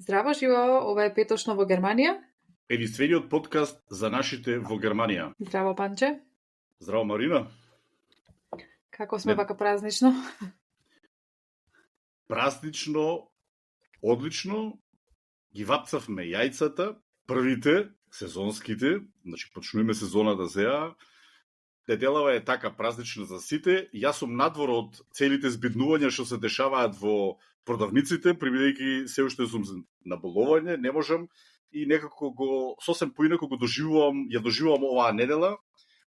Здраво, живо, ова е Петошно во Германија. Единствениот подкаст за нашите во Германија. Здраво, Панче. Здраво, Марина. Како сме вака празнично? Празнично, одлично. Ги вапцавме јајцата, првите, сезонските, значи почнуваме сезоната сега. Неделава е така празнична за сите. Јас сум надвор од целите збиднувања што се дешаваат во продавниците, бидејќи се уште сум на боловање, не можам и некако го сосем поинако го доживувам, ја доживувам оваа недела,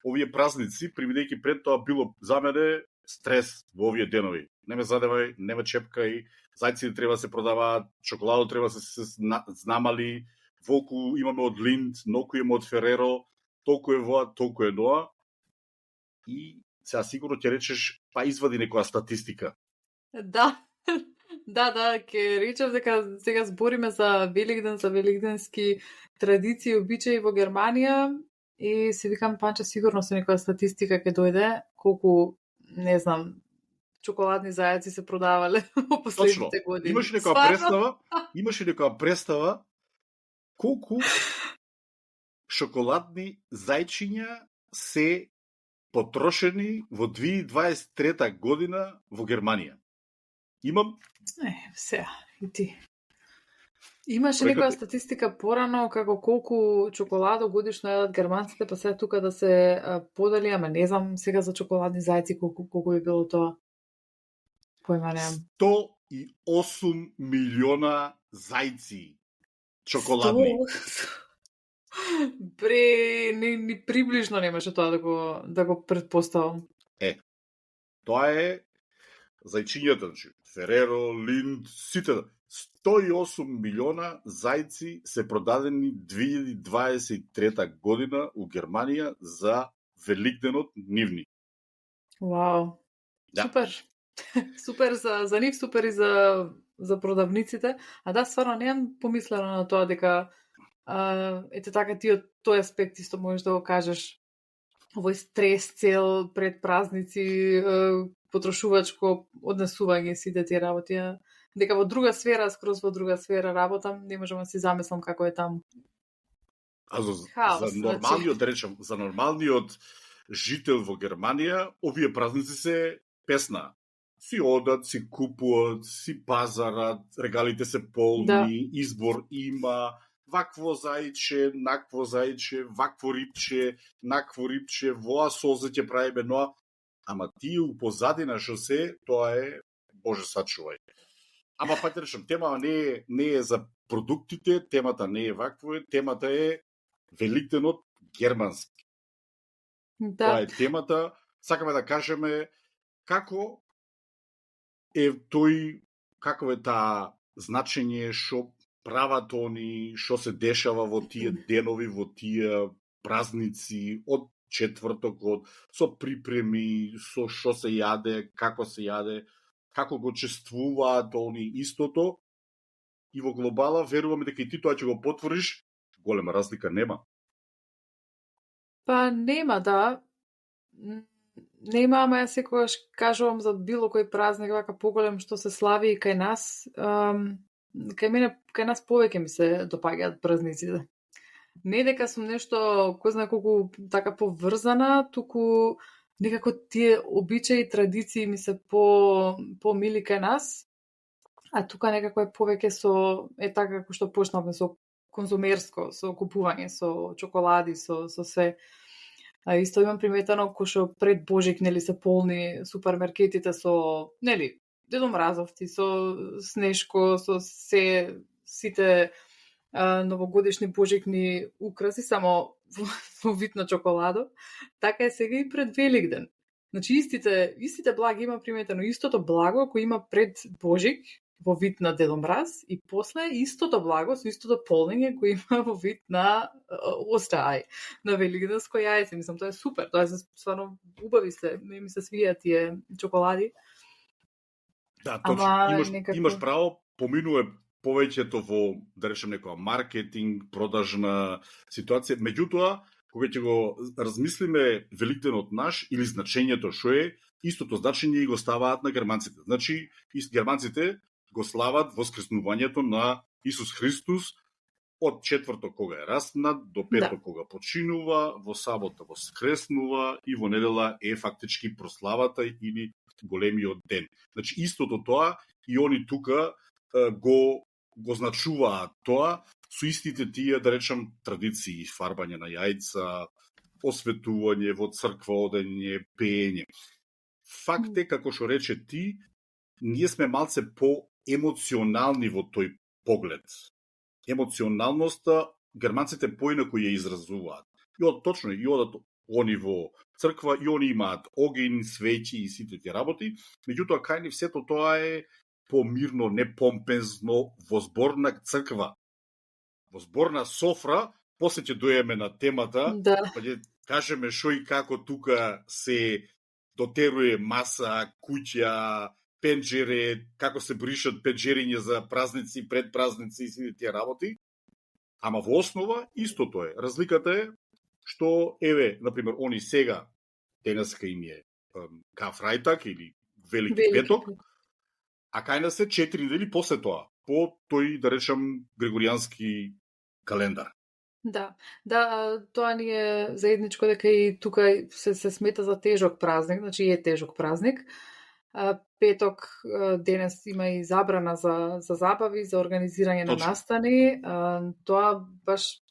овие празници, бидејќи пред тоа било за мене стрес во овие денови. Не ме задевај, не ме чепкај, зајците треба се продаваат, чоколадо треба се знамали, волку имаме од Линд, ноку имаме од Фереро, толку е воа, толку е ноа. И сега сигурно ќе речеш, па извади некоја статистика. Да, ќе речев дека сега збориме за Великден, за великденски традиции и обичаи во Германија и се викам, Панче, сигурно со некоја статистика ќе дојде, колку, не знам, чоколадни зајаци се продавале во последните години. Имаш ли некоја представа колку шоколадни зајчиња се потрошени во 2023 година во Германија? Имам? Сега, и ти. Имаше некоја статистика порано како колку чоколадо годишно едат германците, па сега тука да се подели, ама не знам сега за чоколадни зајци колку би било тоа. Појма немам. 108 милиона зајци чоколадни. Ни приближно немаше тоа да го предпоставам. Тоа е зајчињата, значи Фереро, Линд, сите 108 милиона зајци се продадени 2023 година у Германија за Великденот нивни. Вау. Да. Супер. Супер за нив, супер и за продавниците. А да, стварно немам помислено на тоа дека ете така ти од тој аспект исто можеш да го кажеш. Овој стрес цел пред празници, потрошувачко однесување сите тие работи, дека во друга сфера, скроз во друга сфера работам, не можам да си замислам како е таму. А за нормалниот, да речем, за нормалниот жител во Германија, овие празници се песна. Си одат, си купуват, си пазарат, регалите се полни, избор има, вакво зајче, накво зајче, вакво рипче, накво рипче, воа созе ќе правиме, ноа. Ама тие у позадина што се, тоа е, Боже сачувај. Ама па ќе речем, тема не е за продуктите, темата не е вакво, темата е Великденот германски. Да. Тоа е темата, сакаме да кажеме како е тој, како е таа значење, што прават они, што се дешава во тие денови, во тие празници, од четвртокот, со припреми, со што се јаде, како го чествуваат они истото. И во глобала веруваме дека и ти тоа ќе го потвориш, голема разлика нема. Па нема, да. Нема, ама ја секогаш кажувам за било кој празник вака поголем што се слави и кај нас. Кај нас повеќе ми се допаѓаат празниците. Не дека сум нешто, кој знае колку така поврзана, туку некако тие обичаи и традиции ми се по-мили кај нас, а тука некако е повеќе со, така како што почнавме со конзумерско, со купување, со чоколади, со све. А исто имам приметено кој што пред Божик, нели, се полни супермаркетите со, нели, Дедо Мразовци, со снешко, со сите новогодишни божикни украси, само во вид на чоколадо. Така е сега и пред Великден. Значи, истите благи има приметено. Истото благо кој има пред Божик, во вид на Дедо Мраз, и после истото благо со истото полнење кој има во вид на Остај, на великденско јајце. Мислам, тоа е супер. Тоа е стварно убави се. Ми се свијат тие чоколади. Да, точно. Имаш право, поминува повеќето во, да речем, некоја маркетинг, продажна ситуација. Меѓутоа, кога ќе го размислиме Великденот наш или значењето што е, истото значење и го ставаат на германците. Значи, германците го слават воскреснувањето на Исус Христос од четврток кога е распнат, до петок кога починува, во сабота воскреснува и во недела е фактички прославата или големиот ден. Значи, истото тоа и они тука го значуваат тоа со истите тие, да речам, традиции, фарбање на јајца, осветување во црква, одење, пеење. Факт е, како што рече ти, ние сме малце по-емоционални во тој поглед. Емоционалноста германците поинаку ја изразуваат. И точно, и одат они во црква, и они имаат огин, свеќи и сите тие работи, меѓутоа кај нив сето тоа е помирно, непомпезно, во зборна црква, во зборна софра. После ќе дојдеме на темата, па ќе кажеме шо и како тука се дотеруе маса, куќа, пенџере, како се бришат пенџериња за празници, предпразници и сите тие работи. Ама во основа истото е. Разликата е што, еве, например, они сега, денеска им е Карфрајтаг или Велики петок, а кај нас е 4 недели после тоа, по тој, да речам, григоријански календар. Да, тоа ни е заедничко дека и тука се смета за тежок празник, значи е тежок празник. Петок денес има и забрана за забави, за организирање на настани. Тоа баш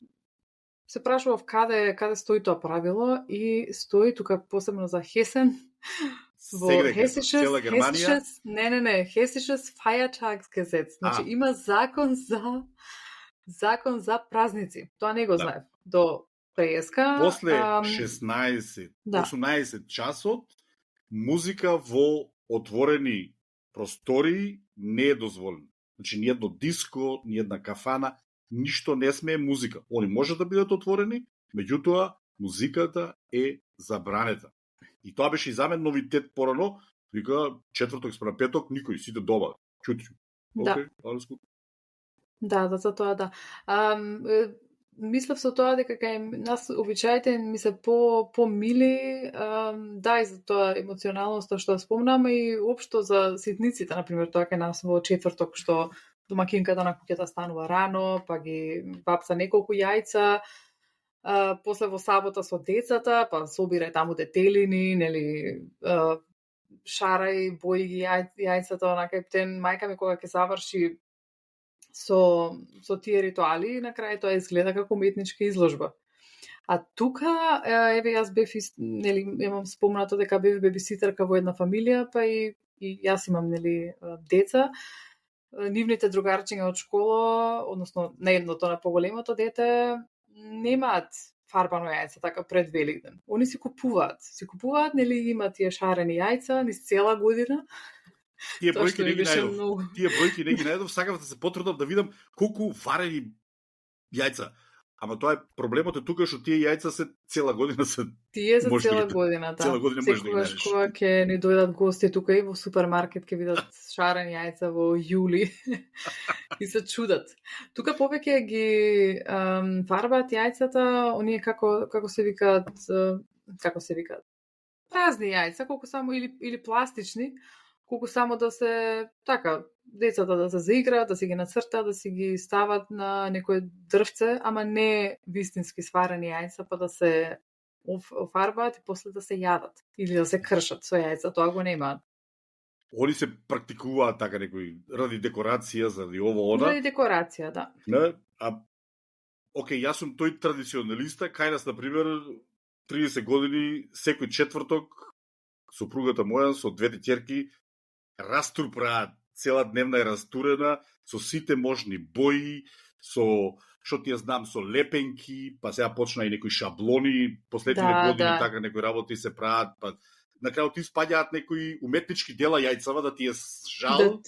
се прашував каде стои тоа правило и стои тука посебно за Хесен. Во Хесишес, Хесишес Feiertagsgesetz. Значи има закон за празници. Тоа не го знаев до преска. После 18 часот музика во отворени простори не е дозволена. Значи, ни едно диско, ни една кафана, ништо не смее музика. Они може да бидат отворени, меѓутоа, музиката е забранета. И тоа беше и за мен новитет порано. Вика, четврток спрема петок, никој, сите дома. Чути. Да. Да, за тоа, да. Мислев со тоа дека кај нас обичаите ми се по-мили, да, и за тоа емоционалноста што спомнам и општо за ситниците, например, тоа кај нас во четврток што домакинката на куќата станува рано, па ги вапса неколку јајца, после во сабота со децата, па собирај таму детелини, нели, шарај, бои ги јајцата, онака ептен, мајка ми кога ќе заврши со тие ритуали, на крај тоа изгледа како уметничка изложба. А тука, еве, јас бев, нели, имам спомнато дека бев бебиситерка во една фамилија, па и јас имам, нели, деца. Нивните другарчиња од школа, односно на едното, на поголемото дете, немаат фарбано јајца така пред Великден. Они си купуваат, нели, имаат тие шарени јајца низ цела година. Тие бројки не ги најдов. Сакав да се потрудам да видам колку варени јајца. Ама тоа е проблемот е тука што тие јајца се цела година се. Тие за цела година, да. Цела година можеш да ги најдеш. Кога ќе ни дојдат гости тука и во супермаркет ќе видат шарени јајца во јули и се чудат. Тука повеќе ги фарбаат јајцата, оние како се викаат, празни јајца, колку само или пластични, колку само да се, така, децата да се заиграат, да си ги нацртаат, да си ги стават на некој дрвце, ама не вистински сварени јајца, па да се офарбаат и после да се јадат. Или да се кршат со јајца, тоа го немаат. Они се практикуваат така некои ради декорација, заради ово она. Ради декорација, да. Не, окей, јас сум тој традиционалиста, кај нас, например, 30 години, секој четврток, сопругата моја со двете ќерки растур прават, цела дневна е растурена, со сите можни бои, со, што ти ја знам, со лепенки, па сега почна и некои шаблони, последните години така некои работи се прават, па на крајот ти спаѓаат некои уметнички дела јајцава да ти е жал,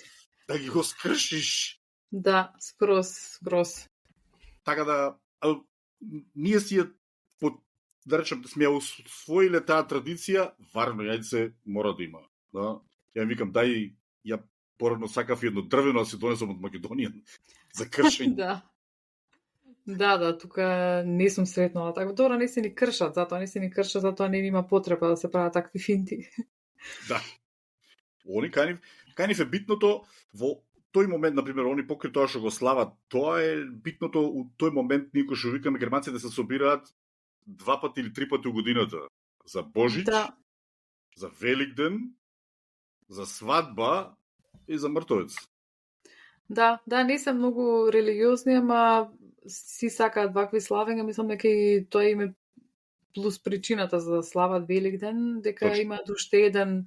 да ги го скршиш. Да, скроз. Така да, ние си ја, да речем, сме ја усвоиле таа традиција, варено јајце мора да има. Да? Ја викам, дај, ја порано сакав едно дрвено да се донесам од Македонија за кршење. Да, тука не сум сретнала така. Добро, не се ни кршат, затоа не има потреба да се прават такви финти. Да. Они кај нив е битното во тој момент, например, они покрај тоа што го слават, тоа е битното, у тој момент никој што викаме германците се собираат 2 пати или 3 пати у годината. За Божич, Да. за Великден, за свадба и за мртовец. Да, не се многу религиозни, ама си сакаат вакви славења, мислам дека и тоа им е плюс причината за да слават Великден, дека Точно. имаат уште еден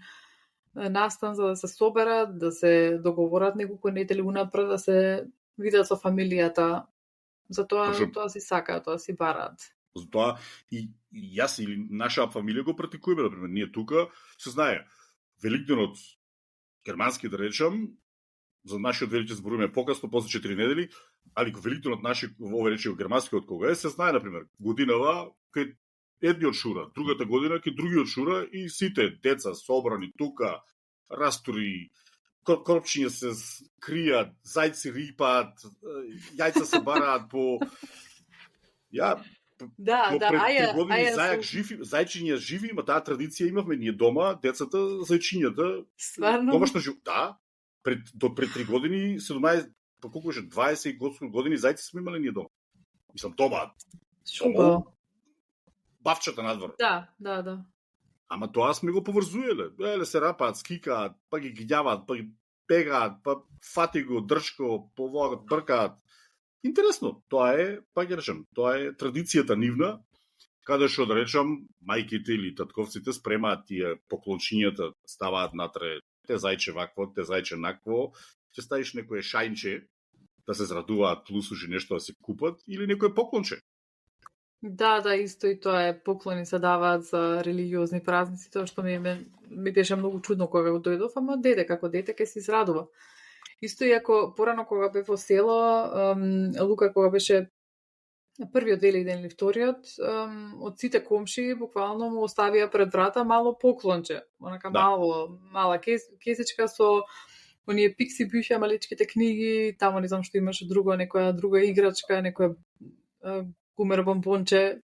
настан за да се соберат, да се договорат неколку недели унапред, да се видат со фамилијата. Затоа Точно. тоа си сакаат, тоа си бараат. Затоа и јас или наша фамилија го практикуваме, например, ние тука се знае Великденот германски да речам, за нашиот Великден зборуваме покасно, после 4 недели, али Великденот наши во рече германскиот кога се знае, например, годинава кај едниот шура, другата година кај другиот шура и сите деца собрани тука, растури, коропчиња се кријат, зајци рипаат, јајца се бараат по ја Да, пред 3 аја, години аја зајак сум- живи, зајчиња живи, има таа традиција имавме ние дома, децата, зајчињата, Стварно? домашна жив. Да, пред 3 години, 17, па колку беше 20 години зајци сме имале ние дома. Мислам дома, Шубаво. бавчата надвор. Да. Ама тоа сме го поврзуеле. Еле се рапаат, скикаат, па ги гиѓаваат, па ги пегаат, па фати го, држко, повлагат, бркаат. Интересно, тоа е, па ги речем, тоа е традицијата нивна, каде што да речам, мајките или татковците спремаат тие поклончињата, ставаат натре, те зајче вакво, те зајче накво, ќе ставиш некое шајнче, да се зрадуваат плюс уши нешто да се купат, или некое поклонче. Да, исто и тоа е, поклони се даваат за религиозни празници, тоа што ми беше многу чудно кога го дојдов, ама како дете ќе се израдува. Исто и ако порано кога бев во село, Лука кога беше првиот Великден или вториот, од сите комши буквално му оставија пред врата мало поклонче, онака Да. мала кесичка со оние пикси бюфе, маличките книги, таму не знам што имаше друго, некоја друга играчка, некоја гумер бомбонче.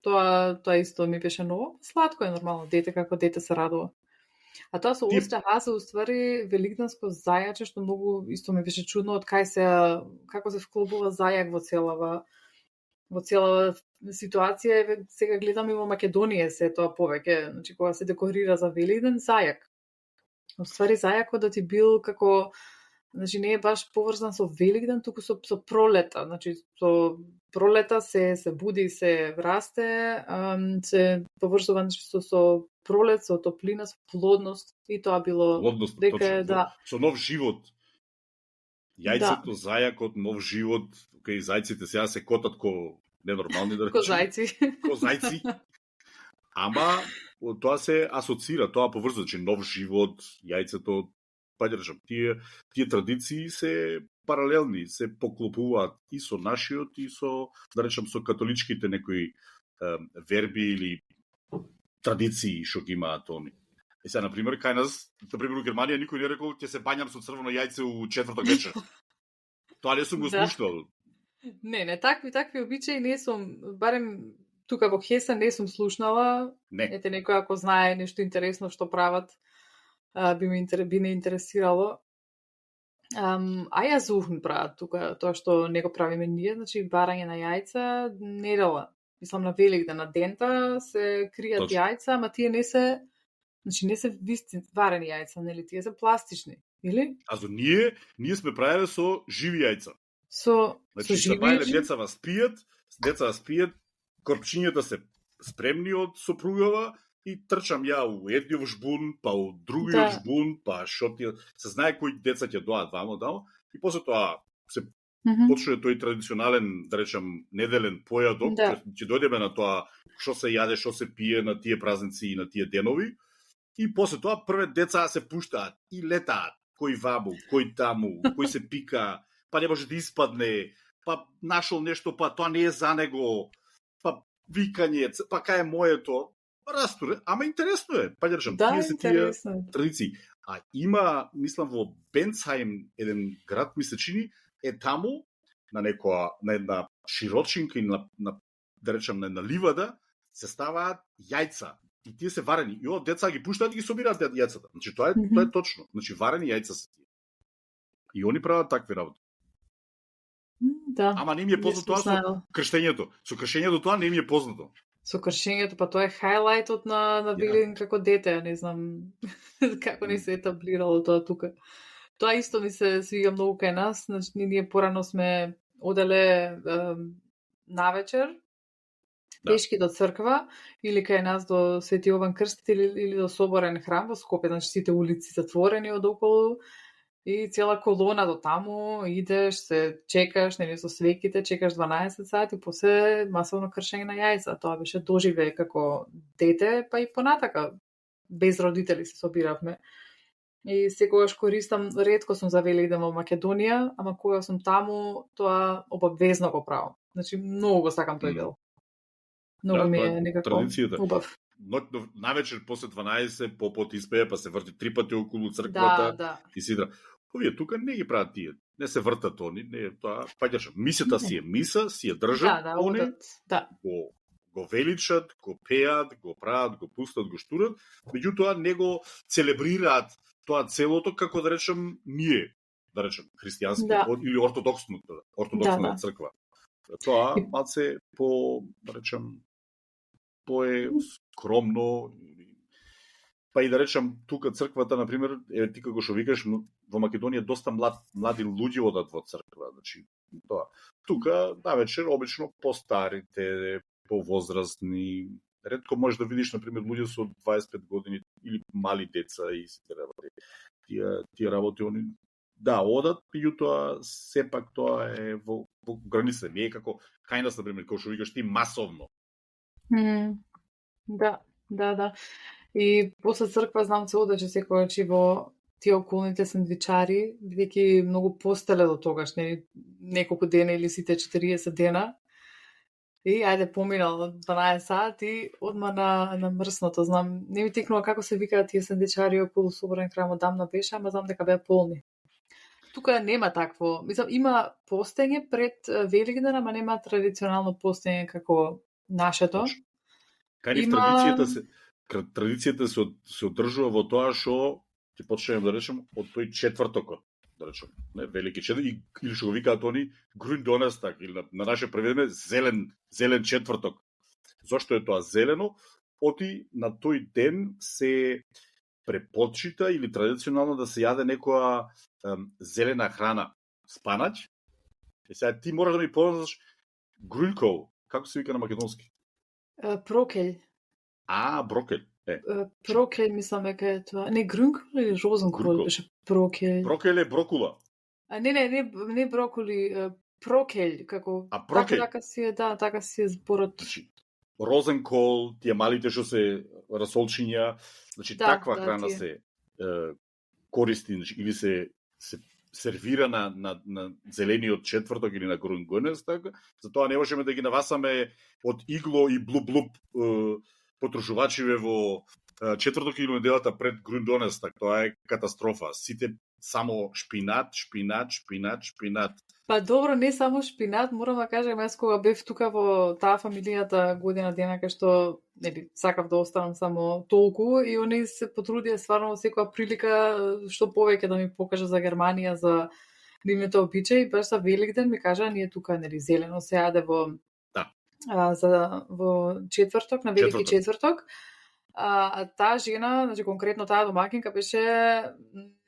Тоа исто ми беше ново. Сладко е нормално, дете како дете се радува. А тоа со Остерхазе уствари великденско зајаче, што многу исто ми беше чудно од како се вклопува зајак во цела ситуација. Сега гледам и во Македонија се тоа повеќе, значи кога се декорира за Великден зајак. Уствари зајакот да ти бил како, значи не е баш поврзан со Великден, туку со пролета. Значи со пролета се буди, се расте, се поврзува со пролет, со топлина, со плодност и тоа било Плодност, дека точно, да. со нов живот. Јајцето, зајакот, нов живот, кај зајците сега се котат ко ненормални да речем. Ко зајци. Ама тоа се асоцира, тоа поврзува, че нов живот, јајцето, па да речем, тие традиции се паралелни, се поклопуваат и со нашиот и со, да речем, со католичките некои верби или традиции што ги имаат они. И сега, например, кај нас, например, у Германија никој не рекол ќе се бањам со црвено јајце у четврток вечер. Тоа не сум го слушнал. Не, такви обичаи не сум, барем тука во Хесен не сум слушнала. Не. Ете, некој ако знае нешто интересно што прават, би не интересирало. А ја зухн прават тука, тоа што не го правиме ние, значи барање на јајца, недела. Мислам на Великден, на дента се кријат јајца, ама тие не се, значи не се вистински варени јајца, нели, тие се пластични, или? А за ние сме правеле со живи јајца. Значи се правеле деца спијат, корпчињата се спремни од сопругава и трчам ја у едниот жбун, па у другиот жбун, па што се знае кои деца ќе доаат вамо, и после тоа се почне тој традиционален, да речам, неделен појадок, ќе дојдеме на тоа што се јаде, што се пие на тие празници и на тие денови, и после тоа прве деца се пуштаат и летаат, кој ваму, кој таму, кој се пика, па не може да испадне, па нашол нешто, па тоа не е за него, па викање, па кај е моето, растуре, ама интересно е, па речам, тие се тие традиции. А има, мислам, во Бенцхајм, еден град, ми се чини, е таму, на една широчинка и на да речем, на една ливада, се ставаат јајца. И тие се варени. И од деца ги пуштаат и ги собираат јајцата. Значи, тоа е точно. Значи, варени јајца се тие. И они прават такви работи. Да. Ама не ми е познато тоа со крштењето. Со крштењето тоа не ми е познато. Со кршењето, па тоа е хайлайтот на Велигден како дете, не знам како не се етаблирало тоа тука. Тоа исто ми се свига многу кај нас, значи ние порано сме оделе навечер, пешки до црква, или кај нас до Свети Јован Крстител или до Соборен храм во Скопје, значи сите улици затворени од околу, и цела колона до таму, идеш, се чекаш, нели со свеките, чекаш 12 сати, после масовно кршење на јајца. Тоа беше доживеј како дете, па и понатака без родители се собиравме. И секогаш користам, ретко сум за Велигден во Македонија, ама кога сум таму, тоа обавезно го правам. Значи многу го сакам тој дел. Многу ми е некако убав. Ноќно навечер после 12 попот испее, па се врти 3 пати околу црквата. Да. И сидра. Овие тука не ги прават тие. Не се вртат они, не тоа, паѓаш. Мисата си е миса, си ја држат они. Да. Го величат, го пеат, го прават, го пустат, го штурат, меѓутоа не го целебрираат тоа целото како да речем ние, да речем христијански или ортодоксна црква. Тоа малце по, да речем, по скромно. Па и да речем, тука црквата, например, ти како што викаш, во Македонија доста млади луѓе одат во црква. Значи, тоа. Тука, навечер, обично, по-старите, по-возрастни, ретко можеш да видиш, например, луѓе со 25 години или мали деца и сите работи. Тие работи, они, да, одат, меѓутоа, сепак тоа е во граница. Не е како кај нас, например, како што викаш ти, масовно. Да. И после црква знам се одеше секогаш и во тие околните сендвичари, бидејќи многу постеле до тогаш, неколку дена или сите 40 дена. И ајде поминал 12 сати, одма на мрсното, знам, не ми текнува како се викаат тие сендвичари околу Соборен храм, одамна беше, ама знам дека беа полни. Тука нема такво, мислам, има постење пред Велигден, ама нема традиционално постење како нашето. Кај традицијата се одржува во тоа што ќе почнеме да речем од тој четвртокот, да речем, не велики четврток, или што го викаат они Грундонестаг, или на наше преведење зелен четврток. Зошто е тоа зелено? Оти на тој ден се препочита или традиционално да се јаде некоја зелена храна, спанаќ. И сега ти можеш да ми познаеш грункол, како се вика на македонски? Брокелј. Брокелј. Брокелј, мислам дека е тоа. Не, грункол или розенкол беше брокелј. Брокелј е брокула. Не броколи, брокелј, како така си е, да, така си е зборот. Значи, розенкол, тие малите што се расолчиња, значи таква храна се користи, значи, или се сервира на зелениот четврток или на Грунгонестаг, затоа не можеме да ги навасаме од игло и блуб потрошувачиве во четврток или неделата пред Грундонестаг. Тоа е катастрофа. Сите само шпинат. Па добро, не само шпинат, морам да кажам, јас кога бев тука во таа фамилијата година дена кај што сакав да останам само толку, и они се потрудија стварно во секоја прилика што повеќе да ми покажа за Германија, за нивните обичаи. Баш за Велигден ми кажа, ние тука зелено се јаде во четврток, на Велики четврток. Таа жена, значи конкретно таа домакинка, беше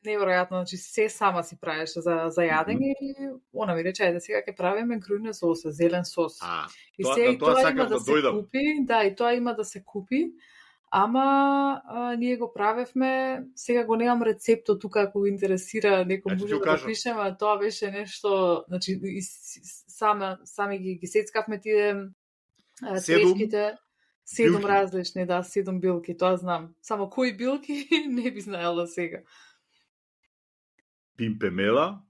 неверојатно, значи се сама си правеше за јадење, и она ми рече, ајде сега ќе правиме груне соус, зелен сос. И тоа има да се купи, и тоа има да се купи, ама ние го правевме, сега го немам рецептот тука, ако го интересира некој може да го пишем, а тоа беше нешто, значи сами ги сецкавме тие треските. 7 различни, 7 билки, тоа знам. Само кои билки не би знаела сега. Пимпемела,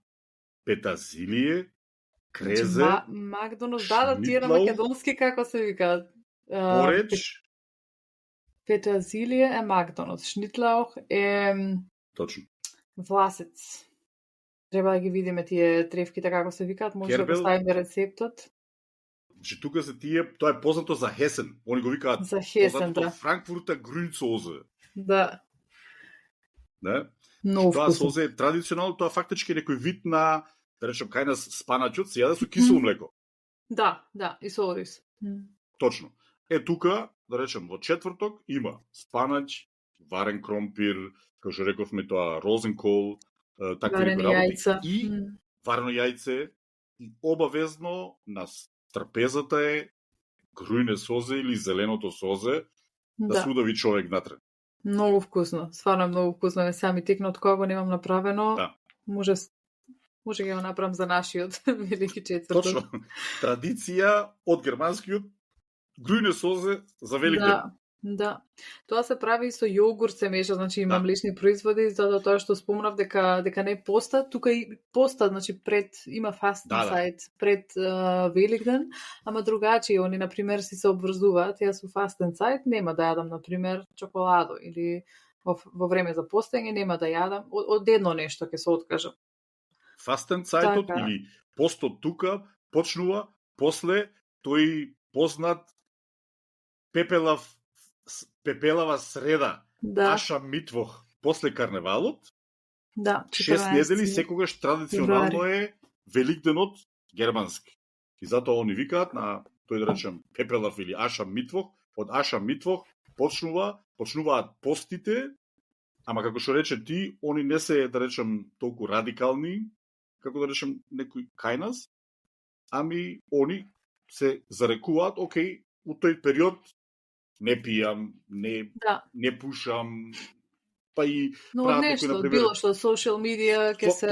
петазилие, крезе, Макдоналдс, да, тие на македонски како се викаат? Пореч. Петазилие е Макдоналдс, шнитлаух е точно. Власец. Треба да ги видиме тие тревките како се викаат, може да го ставиме рецептот. Че тука се тие, тоа е познато за Хесен. Они го викаат за Хесен, да. Франкфурта Грунцозе. Да. Да. Многу Тоа вкусно. созе е традиционално, тоа фактички е некој вид на, да речем, кај нас спанаќот се јаде со кисело млеко. Да, и со ориз. Точно. Тука, да речем, во четврток има спанаќ, варен кромпир, како што рековме тоа, розенкол, такви Варени работи јајца. и варено јајце, и обавезно на трпезата е грујне созе или зеленото созе, да се удави човек натре. Многу вкусно, стварно е многу вкусно. Не сега ми текна од кога го немам направено. Да. Може ќе го направам за нашиот велики четврток. Точно. Традиција од германскиот грујне созе за Великден. Да. Тоа се прави и со јогурт се меша, значи има млечни производи, затоа тоа што спомнав дека не поста, тука и поста, значи има фастинг сайт пред Великден, ама другачи, они на пример си се обврзуваат, јас со фастинг сайт нема да јадам на пример чоколадо или во време за постење нема да јадам, од едно нешто ќе се откажам. Фастинг сайтот или постот тука почнува после тој познат пепелава среда, Аша Митвох, после карневалот. 6 недели секогаш традиционално е Великденот германски. И затоа они викаат на тој да речем пепелав или Аша Митвох, од Аша Митвох почнуваат постите, ама како што рече ти, они не се да речем толку радикални, како да речем некој кај нас, ами они се зарекуваат, окей, у тој период не пијам, не пушам, па и прават некој, например, било што социјал медија ќе се...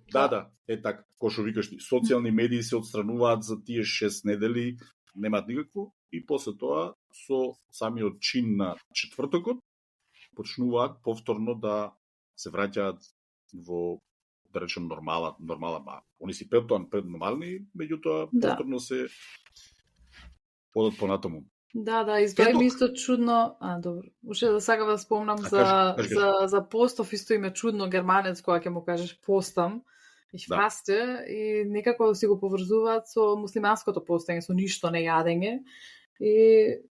Точно, така, кој што викаш ти, социјални медии се отстрануваат за тие 6 недели, немаат никакво, и после тоа, со самиот чин на четвртокот, почнуваат повторно да се враќаат во, да речем, нормала, они си пред нормални, меѓутоа, повторно се подат понатаму. Изгледа ми исто чудно. Добро. Уште да сега да спомнам за постов, исто име чудно германец, кога ќе му кажеш постам, faste, и некако си го поврзуваат со муслиманското постење, со ништо не јадење. И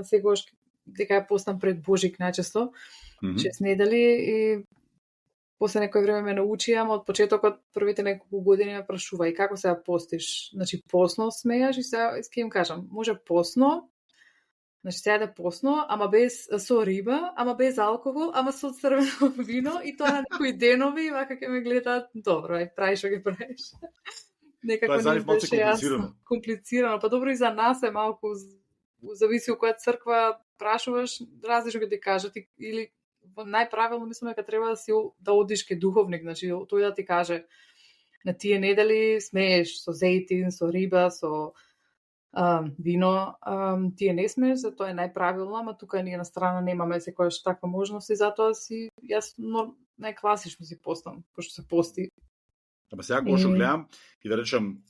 секогаш дека ја постам пред Божик најчесто, 6 недели, и после некој време ме научија, ама од почетокот првите неколку години ме прашува и како се ја постиш. Значи посно смејаш, и сега ќе им кажам, може посно. Значи се јаде посно, ама со риба, ама без алкохол, ама со црвено вино, и тоа на некои денови, вака ќе ме гледаат, добро, прајш што ги правиш. Некако не беше јасно. Комплицирано. Па добро, и за нас е малку, зависи од која црква прашуваш, различно ќе ти кажат, или најправилно мислам дека треба да одиш ке духовник, значи тој да ти каже на тие недели смееш со зејтин, со риба, со вино, тие не смееш, за тоа е најправилно, ама тука ние на страна немаме секојаш таква можност, и затоа јас најкласично си постам, пошто се пости. Ама сега го што гледам, и да речем,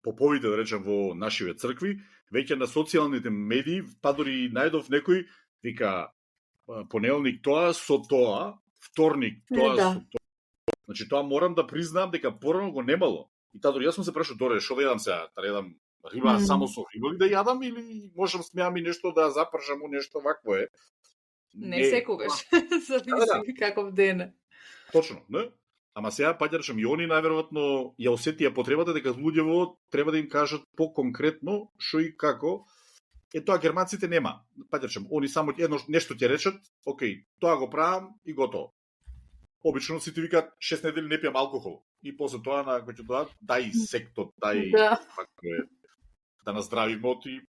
поповите, да речем, во нашиве цркви, веќе на социјалните медии, па дори најдов некој, вика, понеделник тоа со тоа, вторник тоа со тоа. Значи, тоа морам да признам дека порано го немало. И таа дори јас сум се прашал, доре, шо да јадам сега? Да јадам риба само со риба ли да јадам, или можам смеам и нешто да запршам, нешто вакво е? Не секогаш, зависи каков ден е. Точно, не? Ама сега паѓа речем, и они најверојатно ја осетија потребата дека луѓево треба да им кажат по-конкретно шо и како. Тоа германците нема. Паѓа речем, они само едно нешто ќе речат, окей, тоа го правам и готово. Обично си ти викаат 6 недели не пијам алкохол. И после тоа на кој ќе дадат, дај сектот, дај да наздравиме, и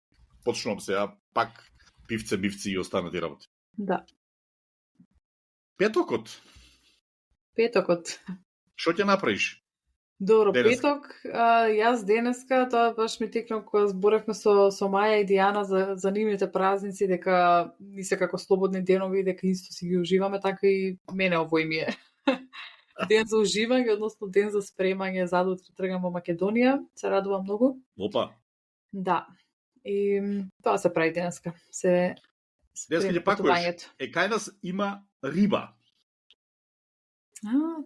почнувам сега пак пивце, мивци и останати работи. Да. Петокот. Што ќе направиш? Добро, петок, јас денеска, тоа баш ми текна кога зборевме со Маја и Дијана за нивните празници, дека ни се како слободни денови, дека исто си ги уживаме, така и мене овој ми е. Ден за уживање, односно ден за спремање, за да тргам во Македонија, се радувам многу. Опа. Да. И тоа се прави денеска. Денеска ќе пакуваш. Кај нас има риба.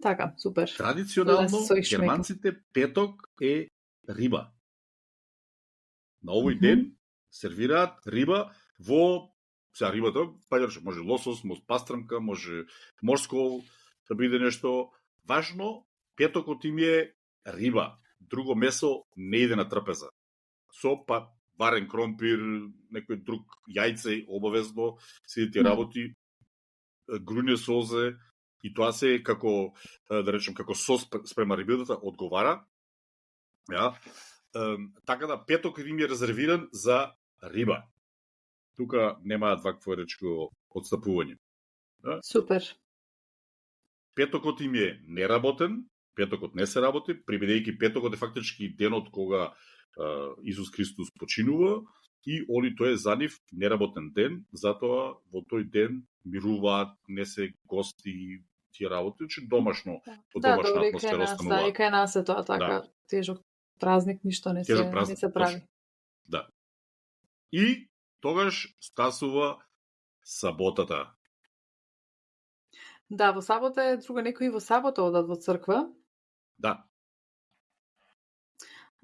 Така, супер. Традиционално, германците петок е риба. На овој ден сервираат риба во сега рибата, може лосос, може пастрмка, може морско да биде нешто. Важно, петокот им е риба. Друго месо не иде на трапеза. Со варен кромпир, некој друг јајце, обавезно, сите тие работи, груње созе, и тоа се како, да речем, како сос спрема рибата, одговара. Ja. Така да петок им е резервиран за риба. Тука немаат вакво речко отстапување. Ja. Супер. Петокот им е неработен, петокот не се работи, прибедејќи петокот е фактички денот кога Исус Христос починува и тој е за нив неработен ден, затоа во тој ден мируваат, не се гости, тие работи, че домашно, по домашна атмосфера остануваат. Да, и кај нас е тоа така, тежок празник, ништо не се прави. Да. И тогаш стасува саботата. Да, во сабота е друго, некои во сабота одат во црква. Да.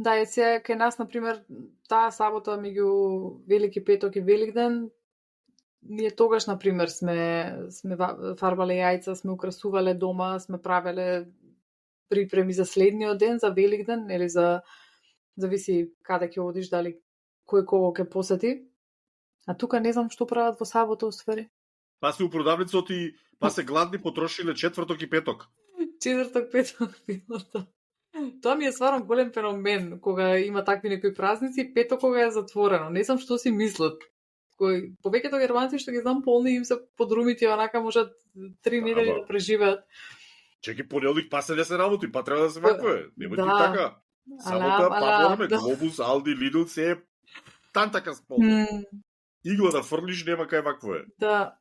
Да, и се кај нас, например, таа сабота меѓу Велики петок и Великден, ние тогаш, например, сме фарбале јајца, сме украсувале дома, сме правеле припреми за следниот ден, за Великден, или зависи каде ќе одиш, дали кој кого ќе посети. А тука не знам што прават во сабота, усвари. Па се у продавницот и се гладни, потрошиле четврток и петок. Четврток, петок, пилото. Тоа ми е стварно голем феномен, кога има такви некои празници, петок кога е затворено. Не знам што си мислат. Повеќето германци што ги знам полни им се подрумите, онака можат 3 недели да преживеат. Чеки понеделник се не се работи, треба да се вакве. Нема ти така. Сабота, пабламе, Глобус, Алди, Лидл, се е тантака сполно. Игла да фрлиш, нема кај вакво е. Да,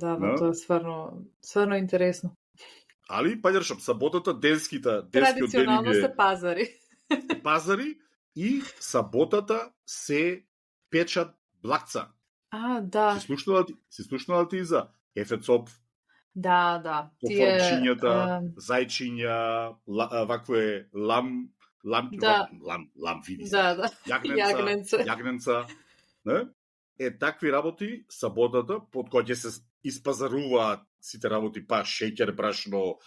тоа е стварно интересно. Али, паѓаршам, саботата, денскиот ден традиционално се пазари. Пазари и саботата се печат блакца. Да. Си слушнала ти за ефецоп? Да. Пофорчињата, зајчиња, вакво е лам, види. Да. Јагненца. Не? Такви работи саботата, под која ќе се испазаруваат сите работи, шеќер, брашно,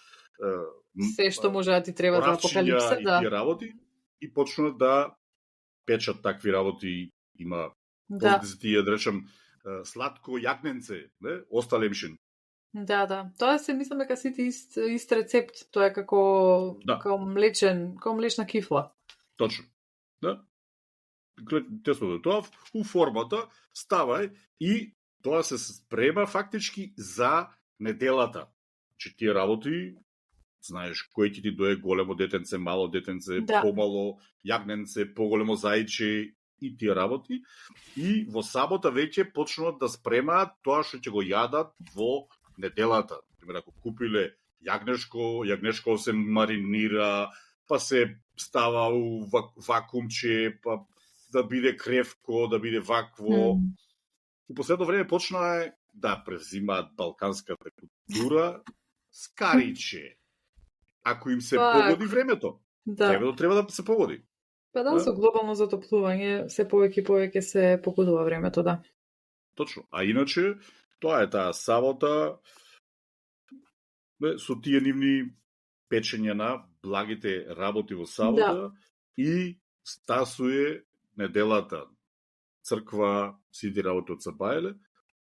се што може да ти треба за апокалипса, да. И работи, и почнат да печат такви работи, има тие, да речем, сладко јагненце, не? Осталемшин. Да. Тоа се мислам дека сите ист рецепт, тоа е како млечна кифла. Точно. Да. Тесно тоа у формата става и тоа се спрема фактички за неделата. Че тие работи, знаеш, кој ќе ти дое големо детенце, мало детенце, помало јагненце, поголемо зајче и тие работи. И во сабота веќе почнуваат да спремаат тоа што ќе го јадат во неделата. Пример, ако купиле јагнешко се маринира, па се става у вакуумче, па да биде кревко, да биде вакво. И последно време почна да превзимаат балканската култура скариче. Ако им се погоди времето. Времето треба да се погоди. Па да, со глобално затоплување се повеќе се погодува времето, да. Точно. А иначе, тоа е таа сабота со тие нивни печења на благите работи во сабота и стасуе неделата. Црква, сиди работи од Сабајле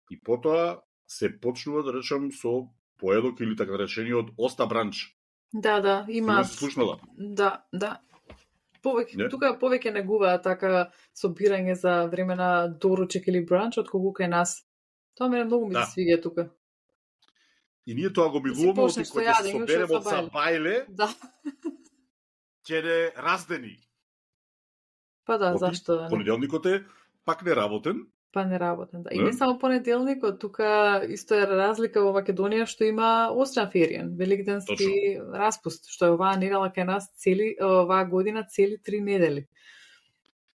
и потоа се почнува, да речам, со поедок или така речениот оста бранч. Да, има. Си слушнала? Да. Тука повеќе негуваат така собирање за време на доручек или бранч, отколку кај нас. Тоа мене многу ми се свиѓа тука. И ние тоа го милуваме, кога ќе се соберем од Сабајле, ќе не раздени. Па да, зашто да. Понеделникот е пак неработен. Да. И не само понеделникот, тука исто е разлика во Македонија што има Остранфериен, великденски распуст, што е оваа недела кај нас оваа година цели 3 недели.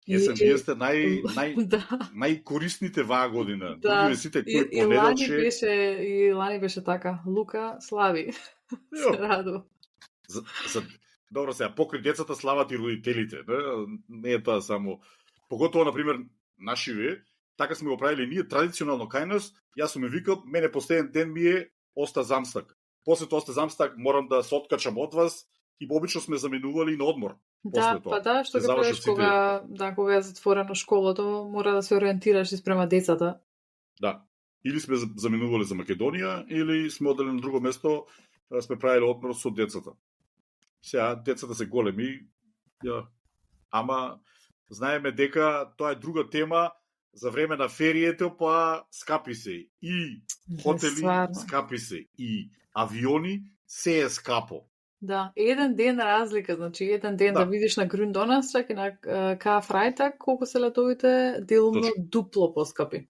Вие сте најкорисните ваа година. Да. Сите кои понеделче... И лани беше така. Лука слави. Се радува. Добро, сега, покрај децата слават и родителите. Не е тоа само... Поготово, например, нашиве, така сме го правили ние традиционално кај нас. Јас сум ми викал, мене последен ден ми е оста замстак. После тоа оста замстак морам да се откачам од вас и обично сме заменували на одмор. Да, па да, што го правиш кога е затворено школото, мора да се ориентираш и спрема децата. Да. Или сме заменували за Македонија, или сме одели на друго место, сме правили одмор со децата. Сега децата се големи, ама знаеме дека тоа е друга тема за време на ферието, па скапи се. И хотели скапи се, и авиони се е скапо. Да, еден ден разлика, значи еден ден да видиш на Грюндонастрак и на Кафрајтак колку се летовите, делумно дупло поскапи.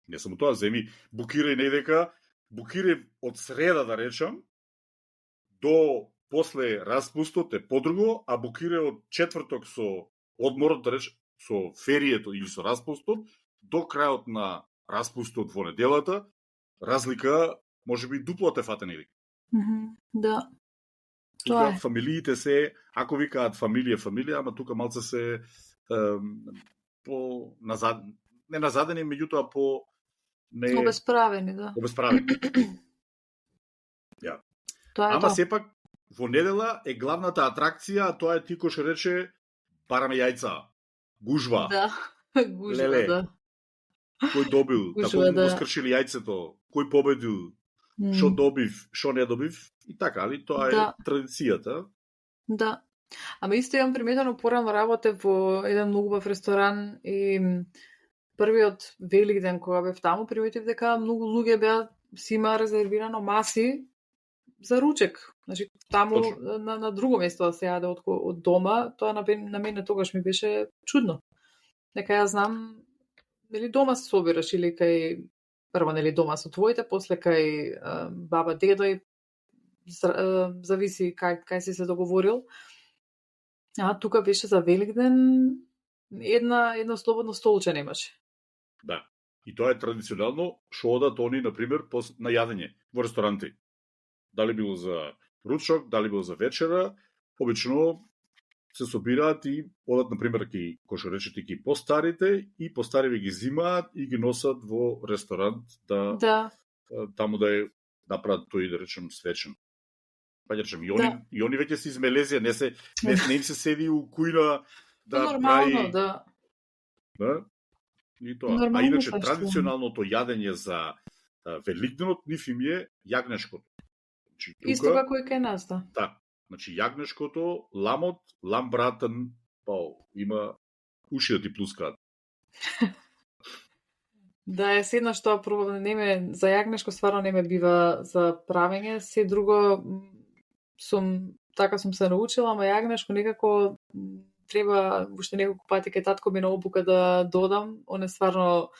Не само тоа, земи, букирај недека, букирај од среда, да речам, до после распустот е подруго, а букирај од четврток со одморот, да речем, со ферието или со распустот, до крајот на распустот во неделата, разлика, може би дупло те фате недека. Да. Тука фамилиите се, ако викаат фамилија, ама тука малце се по назад, не назадени, меѓутоа по не обесправени, да. Обесправени. Ја. Ама сепак во недела е главната атракција, а тоа е ти кој што рече бараме јајца, гужва. Да, гужва, леле. Да. Кој добил, гужва, како го скршили јајцето, кој победил, што добив, што не добив, и така, али тоа е традицијата. Да. Ама исто имам приметено порано работе во еден многу убав ресторан и првиот Великден кога бев таму, приметив дека многу луѓе беа си има резервирано маси за ручек. Значи таму на друго место да се јаде од дома, тоа на мене тогаш ми беше чудно. Дека ја знам, нели дома се собираш или кај прво нели дома со твоите, после кај баба, дедо и зависи кај си се договорил. А тука беше за Великден едно слободно столче немаше. Да. И тоа е традиционално што одат они, например, на јадење во ресторанти. Дали било за ручок, дали било за вечера, обично се собираат и одат, например, кој што речете, ки постарите, и постариве ги зимаат и ги носат во ресторант таму да направат тој, да речем, свечен. Па да речем, и они веќе се измелезија, не им се седи у кујна да прави... Да. И тоа. А иначе традиционалното јадење за Великденот нив им е јагнешкото. Значи, тука, исто како и кај нас, да. Да. Значи јагнешкото, ламот, ламбратен, има уши да ти плускаат. Да, е седно што пробувам, за јагнешко стварно не ме бива за правење, се друго така сум се научила, ама јагнешко некако треба уште неколку пати кај татко ми на обука да додам, он е стварно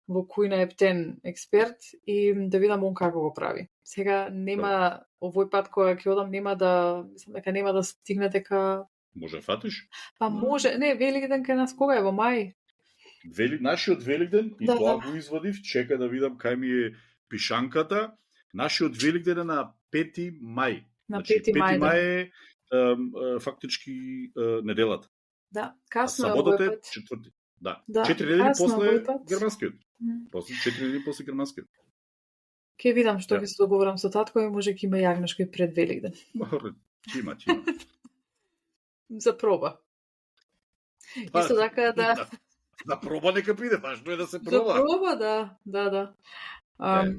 во кујна ептен експерт и да видам он како го прави. Сега нема овој пат кога ќе одам мислам дека нема да стигне дека може фатиш? Па може, не, Великден кај нас кога е во мај? Нашиот Великден и тоа го извадив, чека да видам кај ми е пишанката. Нашиот Великден е на 5 мај. На 5 мај е фактички неделата. Да, касно е саботата е 4. Да. 4 недели после германскиот. После 4 недели после германскиот. Ке видам што ќе се договорам со татко и може ќе има јагнешко и пред Великден. Има. За проба. Исто така Да проба нека биде, важно е да се проба. За проба, да.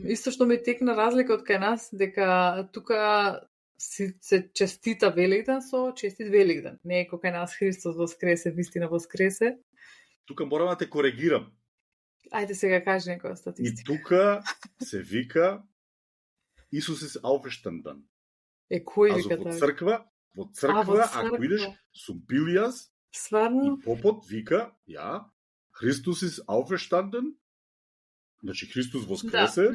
Исто што ми текна разлика од кај нас, дека тука се честита Великден со честит Великден. Не е кај нас Христос воскресе, вистина воскресе. Тука морам да те коригирам. Ајде сега кажи некоја статистика. И тука се вика Исус is auferstanden. Кој вика така? Во црква, ако идеш со Билјас, стварно? И попот вика, Христос is auferstanden, значи Христос воскресе,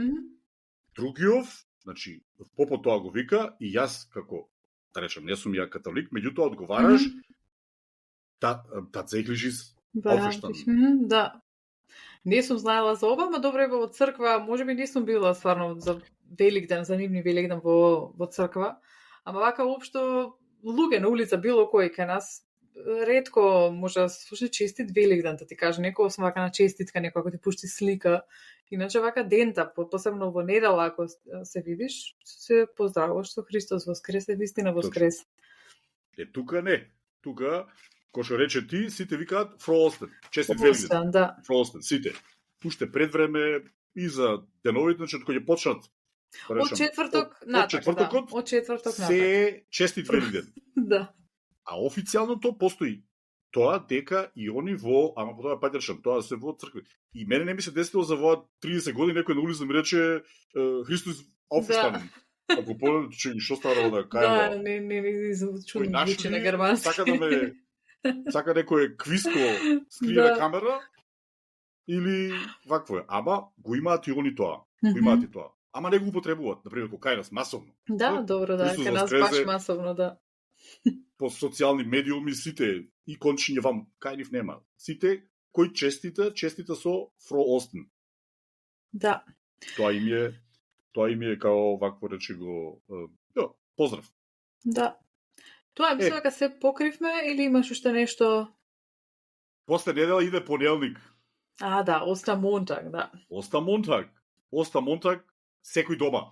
другиов, значи попот тоа го вика, и јас како, да речем, не сум ја католик, меѓутоа одговараш, tatsächlich is auferstanden. Да. Не сум знаела за ова, ама добре во црква, можеби не сум била стварно за Великден, за нивни Великден во црква, ама вака општо луѓе на улица било кој кај нас ретко може да се слушне честит Великден, да ти каже некој освен вака на честитка, некој ако ти пушти слика. Иначе вака дента, посебно во недела, ако се видиш, се поздравуваш со Христос воскресе, вистина воскресе. Тука не. Тука, кој што рече ти, сите викаат Фроостен. Честит Великден. Да. Фроостен, сите. Уште пред време и за деновите, значи кој ќе почнат. Од четврток натака, од четврток натака. Се честит Великден. Да. А официјално то постои. Тоа дека и они во, ама по тоа паѓашам, тоа се во цркви. И мене не ми се десило за во 30 години некој на улица ми рече Христос aufgestanden. Ако погледам, че што стара да кажа. Да, не чудно звучи на германски. Сака некој квиско скрива камера или вакво е. Ама го имаат и они тоа. Го имаат и тоа. Ама не го употребуваат, например, кај нас масовно. Да, добро, да, кај нас баш масовно, да. По социјални медиуми сите и кончиње вам кај нив нема. Сите кои честита со Фроостен. Да. Тоа им е као вакво речи го поздрав. Да. Тоа мислам дека се покривме или имаш уште нешто? После недела иде понеделник. Да, Ostermontag, да. Ostermontag секој дома.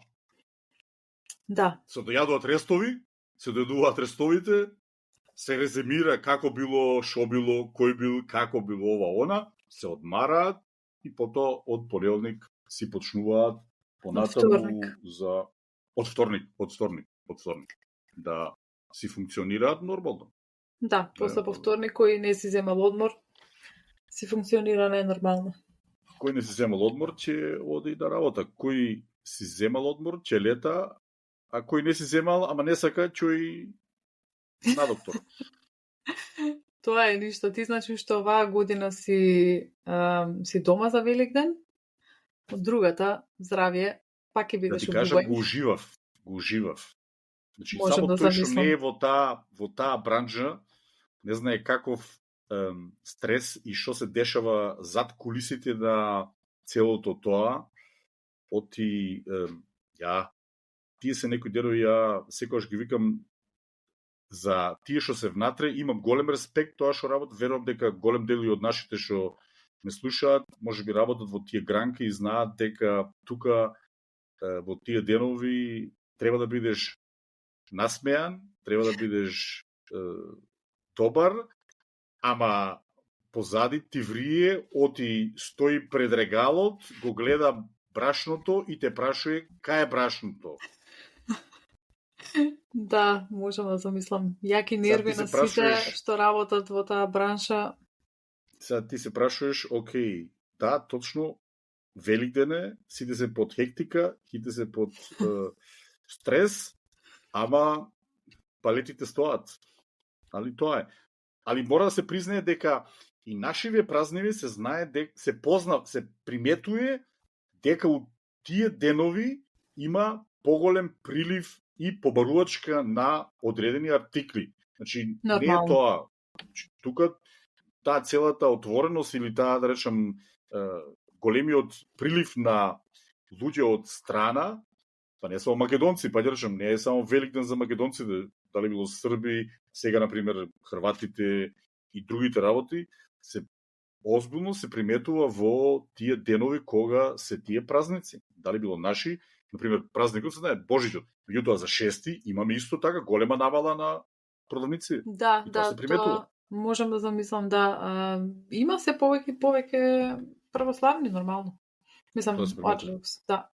Да. Се дојадуваат рестови, се дојадуваат рестовите, се реземира како било, шо било, кој бил, како било ова она, се одмараат и потоа од понеделник си почнуваат понатаму за од вторник да си функционираат нормално. Да, после по вторник кој не си земал одмор, си функционира ненормално. Кој не си земал одмор, ќе оди да работа. Кој си земал одмор, ќе лета, а кој не си земал, ама не сака, ќе на доктор. Тоа е ништо. Ти значи што оваа година си дома за Великден, од другата здравје пак ќе бидеш да ти кажам, го уживав. Значи, само тој што не е во таа бранжа, не знае каков стрес и што се дешава зад кулисите на целото тоа, оти тие се некои денови, секогаш ги викам за тие што се внатре, имам голем респект тоа што работат, верувам дека голем дел од нашите што ме слушаат, можеби работат во тие гранки и знаат дека тука во тие денови треба да бидеш насмеан, треба да бидеш добар, ама позади ти врие, оти стои пред регалот, го гледа брашното и те прашува кај е брашното. Да, можам да замислам. Јаки нерви на сите што работат во таа бранша. Сега ти се прашуваш, окей, да, точно, Великден е, сите се под хектика, сите се под стрес, ама палетите стоат. Али тоа е. Али мора да се признае дека и нашиве празниви се знае дека се приметува дека у тие денови има поголем прилив и побарувачка на одредени артикли. Значи, не е тоа. Тука таа целата отвореност или таа, да речам, големиот прилив на луѓе од страна, па не само македонци, па да речам, не е само Великден за македонците, дали било Срби, сега, например, хрватите и другите работи, се озбилно се приметува во тие денови кога се тие празници. Дали било наши, например, празникот се знае Божиќот, меѓутоа за 6 имаме исто така голема навала на продавници. Да, тоа можам да замислам, да. Има се повеќе православни, нормално. Мислам, Orthodox, да.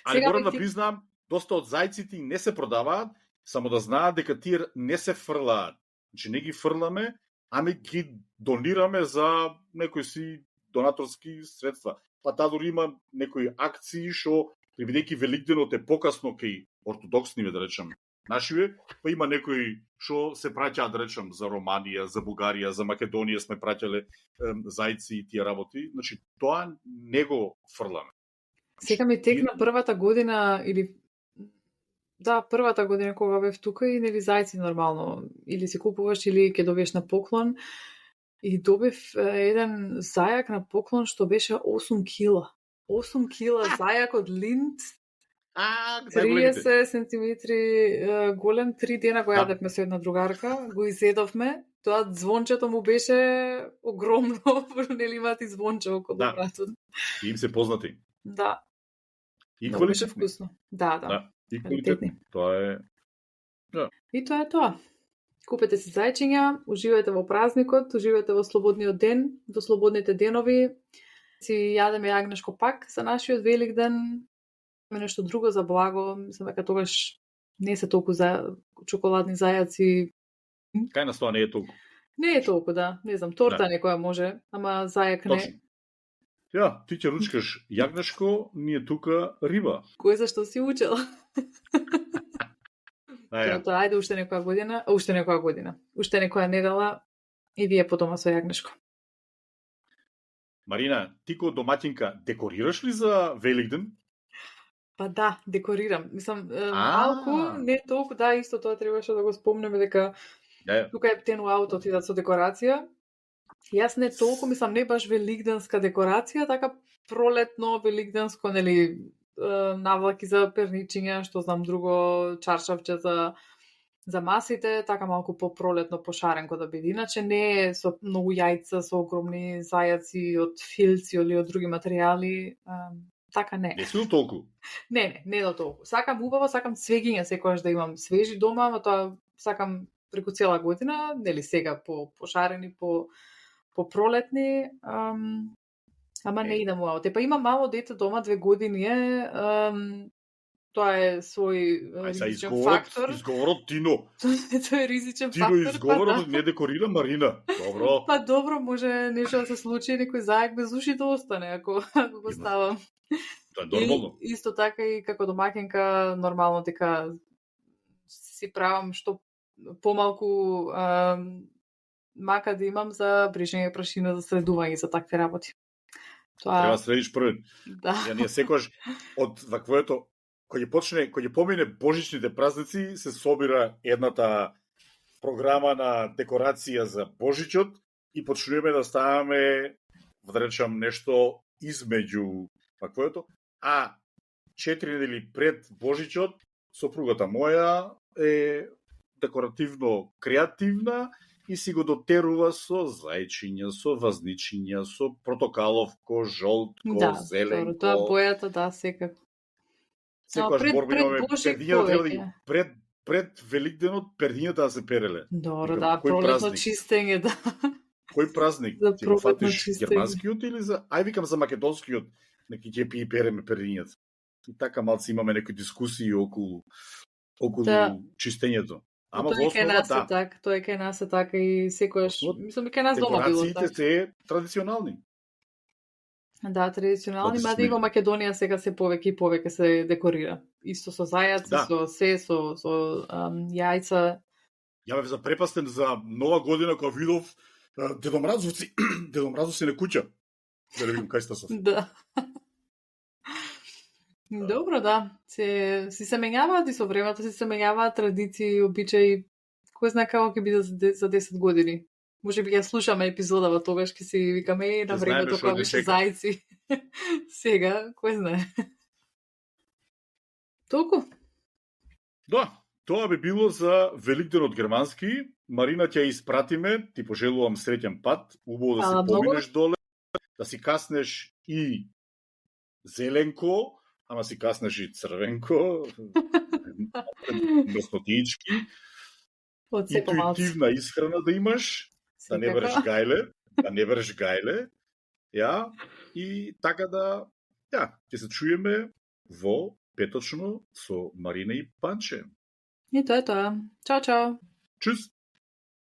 Али морам да признам, доста од зајците не се продаваат, само да знаат дека тие не се фрлаат. Значи не ги фрламе, ами ги донираме за некои си донаторски средства. Па таа дори има некои акции што бидејќи Великденот е покасно кај ортодоксниве, да речам, нашиве, па има некои што се праќаат, да речам, за Романија, за Бугарија, за Македонија сме праќале зајци и тие работи. Значи, тоа не го фрламе. Сега ми текна првата година, или првата година кога бев тука и нели зајци нормално. Или си купуваш, или ќе добиеш на поклон. И добив еден зајак на поклон што беше 8 кила. 8 кила зајак од линд. 30 сантиметри голем, 3 дена го јадевме со една другарка, го изедовме Тоа звончето му беше огромно, нели имаат и звонче околу вратот. И им се познати. Да. И Много беше квалитетни. вкусно. Да. И квалитетни. Тоа е... Да. И тоа е тоа. Купете си зајчиња, уживајте во празникот, уживајте во слободниот ден, во слободните денови. Си јадеме јагнешко пак за нашиот Великден. Нешто друго за благо, мислам дека тогаш не се толку за чоколадни зајаци. Кај нас тоа не е толку. Не е толку, да. Не знам, торта некоја може, ама зајак не. Точно. Ја, ти ќе ручкаш јагнешко, ние тука риба. Кој зашто си учела? Тоа, ајде уште некоја година, уште некоја недела и вие по дома со јагнешко. Марина, ти ко домаќинка декорираш ли за Великден? Па да, декорирам. Мислам, малку, не толку, да, исто тоа требаше да го спомнеме дека тука е птену ауто отидат со декорација. Јас не толку, мислам, не баш великденска декорација, така пролетно, великденско, нели, навлаки за перничиња, што знам друго, чаршавче за масите, така малку по-пролетно, пошаренко да биде. Иначе не е со многу јајца, со огромни зајаци од филци или од други материјали. Така не. Не си до толку? Не до толку. Сакам убаво, сакам свегиња секогаш да имам свежи дома, но тоа сакам преку цела година, нели сега пошарени, по пролетни, ама не идам уау. Па има мало дете дома, 2 години е, тоа е свој ризичен фактор. Изговорот Тино. Тоа е ризичен фактор. Тино изговорот не декорира Марина. Добро. Па добро, може нешто да се случи, некој заек без уши да остане, ако го ставам. Тоа е нормално. И исто така и како домаќинка, нормално дека си правам што помалку мака да имам за брижење прашина, за следување, за такви работи. Тоа... Треба да следиш првен. Да. Ја ние секогаш од ваквото, кој ќе помине божичните празници, се собира едната програма на декорација за Божичот и почнуваме да ставаме, да речам, нешто измеѓу ваквото, а 4 недели пред Божичот сопругата моја е декоративно креативна и си го дотерува со зајчиња, со вазничиња, со протокаловко, жолтко, зеленко. Да, тоа бојата, да, секако. Секогаш борба имаме, пердињата треба да ги пред Великденот пердињата да се переле. Добро, да, пролетно чистење, да. Кој празник? За ти го фатиш германскиот или за... Ај викам за македонскиот, неки ќе пи переме пердињата. И така малци имаме некои дискусии околу чистењето. Ама тоа е кај нас е така, тоа е кај нас е така и секојаш, мислам и кај нас дома било така. Декорациите се традиционални. Да, традиционални, мада и во Македонија сега се повеќе и повеќе се декорира. Исто со зајаци, со јајца. Ја бев запрепастен за Нова година кога видов Дедо Мразовци на куќа. Да видим кај Стасов. Да. Добро, да. Си се менјаваат и со времето си се менјаваат традиции, обичаи. Кој знае како ќе биде за 10 години. Може би ја слушаме епизодава, тогаш ќе си викаме на времето кога беше зајци. Сега, кој знае. Толку? Да, тоа би било за Великденот германски. Марина ќе испратиме, ти пожелувам среќен пат, убаво да си поминеш доле, да си каснеш и зеленко, ама си каснеш и црвенко, мрснотички, интуитивна исхрана да имаш, да не береш гајле, ја, и така да, ќе се чуеме во петочно со Марина и Панче. И тоа е тоа. Чао, чао. Чус!